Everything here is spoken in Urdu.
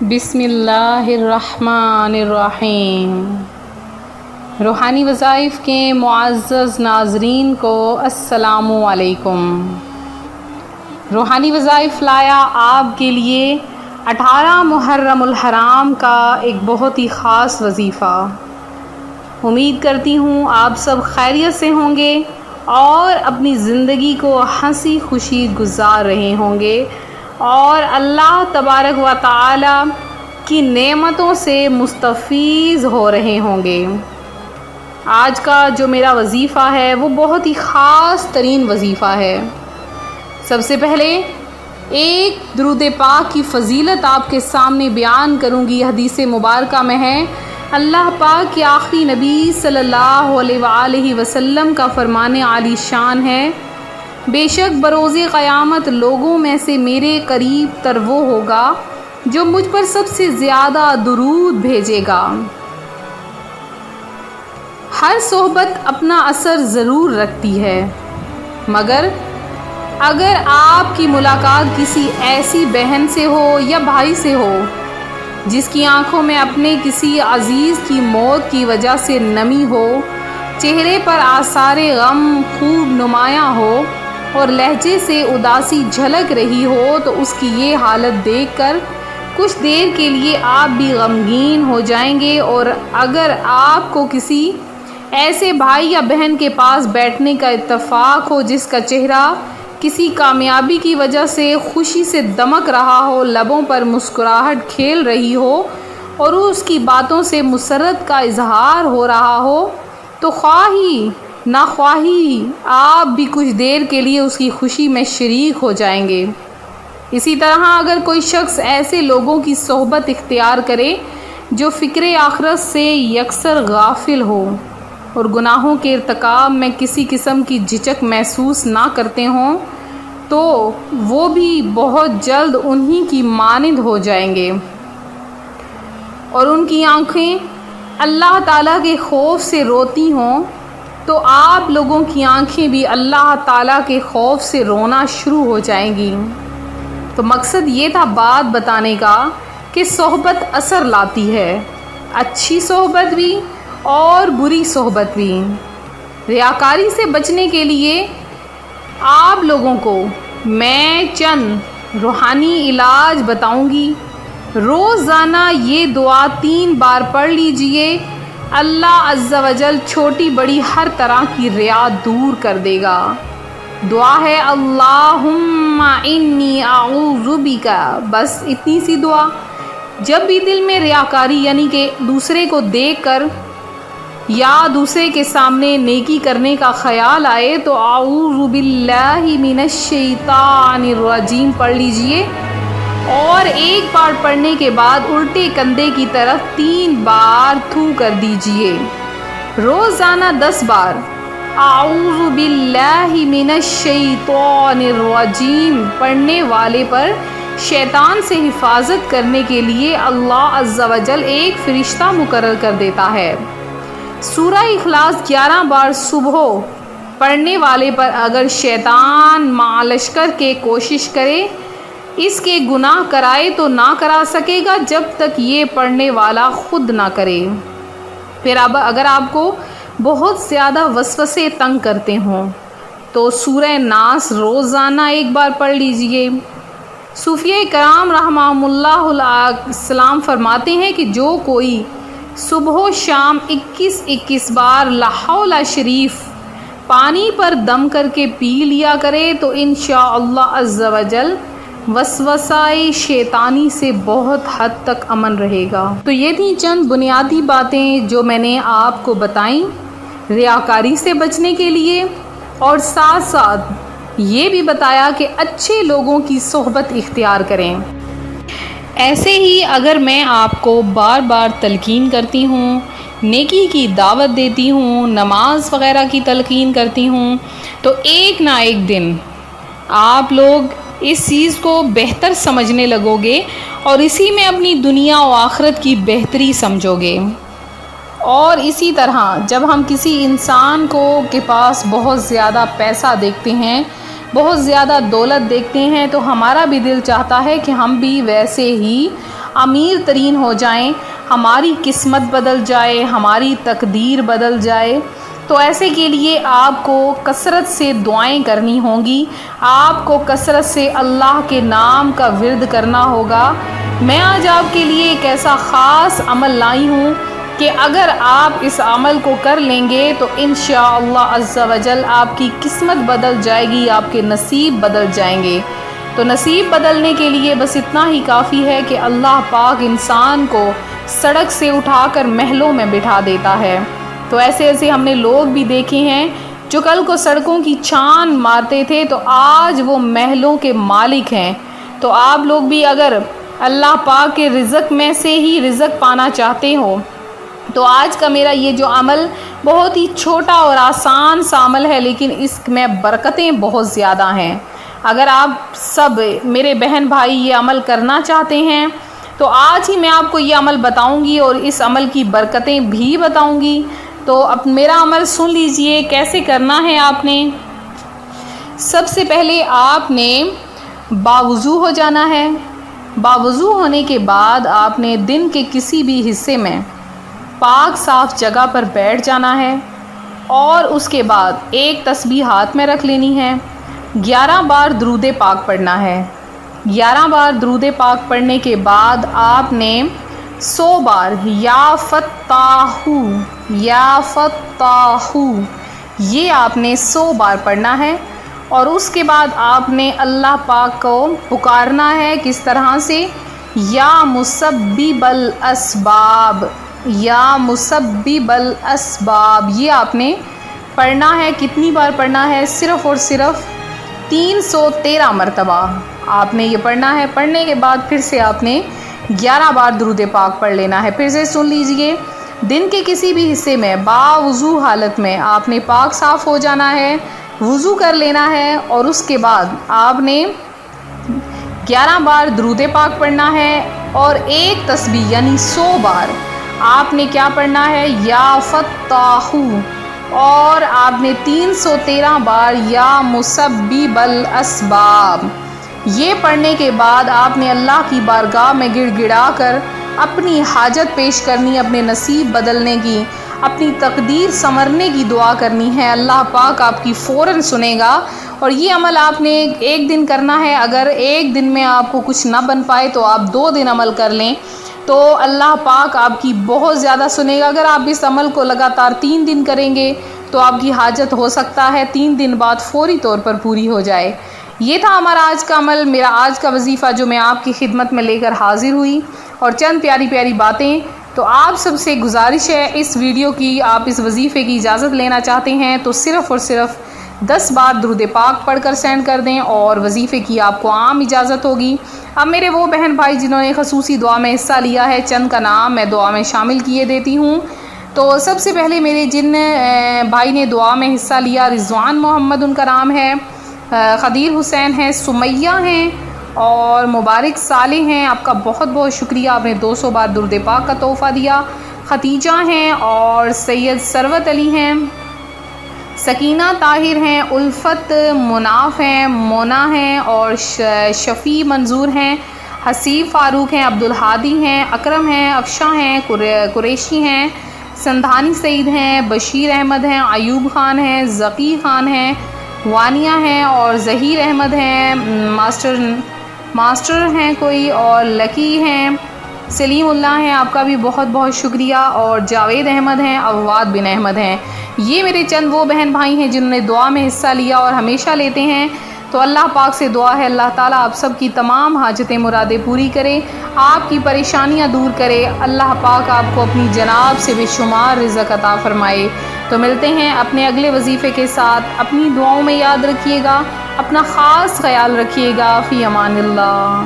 بسم اللہ الرحمن الرحیم۔ روحانی وظائف کے معزز ناظرین کو السلام علیکم۔ روحانی وظائف لایا آپ کے لیے 18 محرم الحرام کا ایک بہت ہی خاص وظیفہ۔ امید کرتی ہوں آپ سب خیریت سے ہوں گے اور اپنی زندگی کو ہنسی خوشی گزار رہے ہوں گے اور اللہ تبارک و تعالی کی نعمتوں سے مستفیض ہو رہے ہوں گے۔ آج کا جو میرا وظیفہ ہے وہ بہت ہی خاص ترین وظیفہ ہے۔ سب سے پہلے ایک درود پاک کی فضیلت آپ کے سامنے بیان کروں گی۔ حدیث مبارکہ میں ہے، اللہ پاک کے آخری نبی صلی اللہ علیہ وآلہ وسلم کا فرمان عالی شان ہے، بے شک بروز قیامت لوگوں میں سے میرے قریب تر وہ ہوگا جو مجھ پر سب سے زیادہ درود بھیجے گا۔ ہر صحبت اپنا اثر ضرور رکھتی ہے، مگر اگر آپ کی ملاقات کسی ایسی بہن سے ہو یا بھائی سے ہو جس کی آنکھوں میں اپنے کسی عزیز کی موت کی وجہ سے نمی ہو، چہرے پر آثار غم خوب نمایاں ہو اور لہجے سے اداسی جھلک رہی ہو، تو اس کی یہ حالت دیکھ کر کچھ دیر کے لیے آپ بھی غمگین ہو جائیں گے۔ اور اگر آپ کو کسی ایسے بھائی یا بہن کے پاس بیٹھنے کا اتفاق ہو جس کا چہرہ کسی کامیابی کی وجہ سے خوشی سے دمک رہا ہو، لبوں پر مسکراہٹ کھیل رہی ہو اور اس کی باتوں سے مسرت کا اظہار ہو رہا ہو، تو خواہی ناخواہی آپ بھی کچھ دیر کے لیے اس کی خوشی میں شریک ہو جائیں گے۔ اسی طرح اگر کوئی شخص ایسے لوگوں کی صحبت اختیار کرے جو فکر آخرت سے یکسر غافل ہو اور گناہوں کے ارتکاب میں کسی قسم کی جھجک محسوس نہ کرتے ہوں، تو وہ بھی بہت جلد انہی کی مانند ہو جائیں گے اور ان کی آنکھیں اللہ تعالیٰ کے خوف سے روتی ہوں، تو آپ لوگوں کی آنکھیں بھی اللہ تعالیٰ کے خوف سے رونا شروع ہو جائیں گی۔ تو مقصد یہ تھا بات بتانے کا کہ صحبت اثر لاتی ہے، اچھی صحبت بھی اور بری صحبت بھی۔ ریاکاری سے بچنے کے لیے آپ لوگوں کو میں چند روحانی علاج بتاؤں گی۔ روزانہ یہ دعا 3 بار پڑھ لیجئے، اللہ عز و جل چھوٹی بڑی ہر طرح کی ریا دور کر دے گا۔ دعا ہے اللہم انی اعوذ بک، بس اتنی سی دعا۔ جب بھی دل میں ریاکاری یعنی کہ دوسرے کو دیکھ کر یا دوسرے کے سامنے نیکی کرنے کا خیال آئے تو اعوذ باللہ من الشیطان الرجیم پڑھ لیجئے، اور ایک بار پڑھنے کے بعد الٹے کندھے کی طرف 3 بار تھو کر دیجئے۔ روزانہ 10 بار اعوذ باللہ من الشیطان الرجیم پڑھنے والے پر شیطان سے حفاظت کرنے کے لیے اللہ عز و جل ایک فرشتہ مقرر کر دیتا ہے۔ سورہ اخلاص 11 بار صبح پڑھنے والے پر اگر شیطان مع لشکر کے کوشش کرے اس کے گناہ کرائے تو نہ کرا سکے گا جب تک یہ پڑھنے والا خود نہ کرے۔ پھر اب اگر آپ کو بہت زیادہ وسوسے تنگ کرتے ہوں تو سورہ ناس روزانہ 1 بار پڑھ لیجئے۔ صوفیہ کرام رحمہم اللہ السلام فرماتے ہیں کہ جو کوئی صبح و شام 21 بار لا حول شریف پانی پر دم کر کے پی لیا کرے تو انشاءاللہ عز و جل وسوسۂ شیطانی سے بہت حد تک امن رہے گا۔ تو یہ تھیں چند بنیادی باتیں جو میں نے آپ کو بتائیں ریاکاری سے بچنے کے لیے، اور ساتھ ساتھ یہ بھی بتایا کہ اچھے لوگوں کی صحبت اختیار کریں۔ ایسے ہی اگر میں آپ کو بار بار تلقین کرتی ہوں، نیکی کی دعوت دیتی ہوں، نماز وغیرہ کی تلقین کرتی ہوں، تو ایک نہ ایک دن آپ لوگ اس چیز کو بہتر سمجھنے لگو گے اور اسی میں اپنی دنیا و آخرت کی بہتری سمجھو گے۔ اور اسی طرح جب ہم کسی انسان کو کے پاس بہت زیادہ پیسہ دیکھتے ہیں، بہت زیادہ دولت دیکھتے ہیں، تو ہمارا بھی دل چاہتا ہے کہ ہم بھی ویسے ہی امیر ترین ہو جائیں، ہماری قسمت بدل جائے، ہماری تقدیر بدل جائے، تو ایسے کے لیے آپ کو کثرت سے دعائیں کرنی ہوں گی، آپ کو کثرت سے اللہ کے نام کا ورد کرنا ہوگا۔ میں آج آپ کے لیے ایک ایسا خاص عمل لائی ہوں کہ اگر آپ اس عمل کو کر لیں گے تو انشاءاللہ عز و جل آپ کی قسمت بدل جائے گی، آپ کے نصیب بدل جائیں گے۔ تو نصیب بدلنے کے لیے بس اتنا ہی کافی ہے کہ اللہ پاک انسان کو سڑک سے اٹھا کر محلوں میں بٹھا دیتا ہے۔ تو ایسے ایسے ہم نے لوگ بھی دیکھے ہیں جو کل کو سڑکوں کی چھان مارتے تھے تو آج وہ محلوں کے مالک ہیں۔ تو آپ لوگ بھی اگر اللہ پاک کے رزق میں سے ہی رزق پانا چاہتے ہو تو آج کا میرا یہ جو عمل بہت ہی چھوٹا اور آسان سا عمل ہے، لیکن اس میں برکتیں بہت زیادہ ہیں۔ اگر آپ سب میرے بہن بھائی یہ عمل کرنا چاہتے ہیں تو آج ہی میں آپ کو یہ عمل بتاؤں گی اور اس عمل کی برکتیں بھی بتاؤں گی۔ تو اب میرا عمل سن لیجئے کیسے کرنا ہے۔ آپ نے سب سے پہلے آپ نے باوضو ہو جانا ہے۔ باوضو ہونے کے بعد آپ نے دن کے کسی بھی حصے میں پاک صاف جگہ پر بیٹھ جانا ہے اور اس کے بعد ایک تسبیح ہاتھ میں رکھ لینی ہے، 11 بار درود پاک پڑھنا ہے۔ 11 بار درود پاک پڑھنے کے بعد آپ نے 100 بار یا فتاحو یا فتاحو یہ آپ نے 100 بار پڑھنا ہے، اور اس کے بعد آپ نے اللہ پاک کو پکارنا ہے کس طرح سے، یا مسبب الاسباب، یا مسبب الاسباب یہ آپ نے پڑھنا ہے۔ کتنی بار پڑھنا ہے؟ صرف اور صرف 313 مرتبہ آپ نے یہ پڑھنا ہے۔ پڑھنے کے بعد پھر سے آپ نے 11 بار درود پاک پڑھ لینا ہے۔ پھر سے سن لیجئے، دن کے کسی بھی حصے میں باوضو حالت میں آپ نے پاک صاف ہو جانا ہے، وضو کر لینا ہے، اور اس کے بعد آپ نے 11 بار درود پاک پڑھنا ہے اور ایک تسبیح یعنی 100 بار آپ نے کیا پڑھنا ہے، یا فتاحو، اور آپ نے 313 بار یا مسبب الاسباب یہ پڑھنے کے بعد آپ نے اللہ کی بارگاہ میں گڑ گڑا کر اپنی حاجت پیش کرنی، اپنے نصیب بدلنے کی، اپنی تقدیر سنورنے کی دعا کرنی ہے۔ اللہ پاک آپ کی فوراً سنے گا۔ اور یہ عمل آپ نے ایک دن کرنا ہے۔ اگر ایک دن میں آپ کو کچھ نہ بن پائے تو آپ 2 دن عمل کر لیں تو اللہ پاک آپ کی بہت زیادہ سنے گا۔ اگر آپ اس عمل کو لگاتار 3 دن کریں گے تو آپ کی حاجت ہو سکتا ہے 3 دن بعد فوری طور پر پوری ہو جائے۔ یہ تھا ہمارا آج کا عمل، میرا آج کا وظیفہ جو میں آپ کی خدمت میں لے کر حاضر ہوئی، اور چند پیاری پیاری باتیں۔ تو آپ سب سے گزارش ہے اس ویڈیو کی، آپ اس وظیفے کی اجازت لینا چاہتے ہیں تو صرف اور صرف 10 بار درود پاک پڑھ کر سینڈ کر دیں اور وظیفے کی آپ کو عام اجازت ہوگی۔ اب میرے وہ بہن بھائی جنہوں نے خصوصی دعا میں حصہ لیا ہے، چند کا نام میں دعا میں شامل کیے دیتی ہوں۔ تو سب سے پہلے میرے جن بھائی نے دعا میں حصہ لیا، رضوان محمد ان کا نام ہے، خدیر حسین ہیں، سمیہ ہیں اور مبارک صالح ہیں۔ آپ کا بہت بہت شکریہ، آپ نے 200 بار درود پاک کا تحفہ دیا۔ ختیجہ ہیں اور سید ثروت علی ہیں، سکینہ طاہر ہیں، الفت مناف ہیں، مونا ہیں اور شفیع منظور ہیں، حسیب فاروق ہیں، عبدالہادی ہیں، اکرم ہیں، افشاں ہیں، قریشی ہیں، سندھانی سعید ہیں، بشیر احمد ہیں، ایوب خان ہیں، ذکی خان ہیں، وانیہ ہیں اور ظہیر احمد ہیں، ماسٹر ہیں کوئی، اور لکی ہیں، سلیم اللہ ہیں، آپ کا بھی بہت بہت شکریہ، اور جاوید احمد ہیں، عواد بن احمد ہیں۔ یہ میرے چند وہ بہن بھائی ہیں جنہوں نے دعا میں حصہ لیا اور ہمیشہ لیتے ہیں۔ تو اللہ پاک سے دعا ہے اللہ تعالیٰ آپ سب کی تمام حاجتیں مرادیں پوری کرے، آپ کی پریشانیاں دور کرے، اللہ پاک آپ کو اپنی جناب سے بے شمار رزق عطا فرمائے۔ تو ملتے ہیں اپنے اگلے وظیفے کے ساتھ، اپنی دعاؤں میں یاد رکھیے گا، اپنا خاص خیال رکھیے گا، فی امان اللہ۔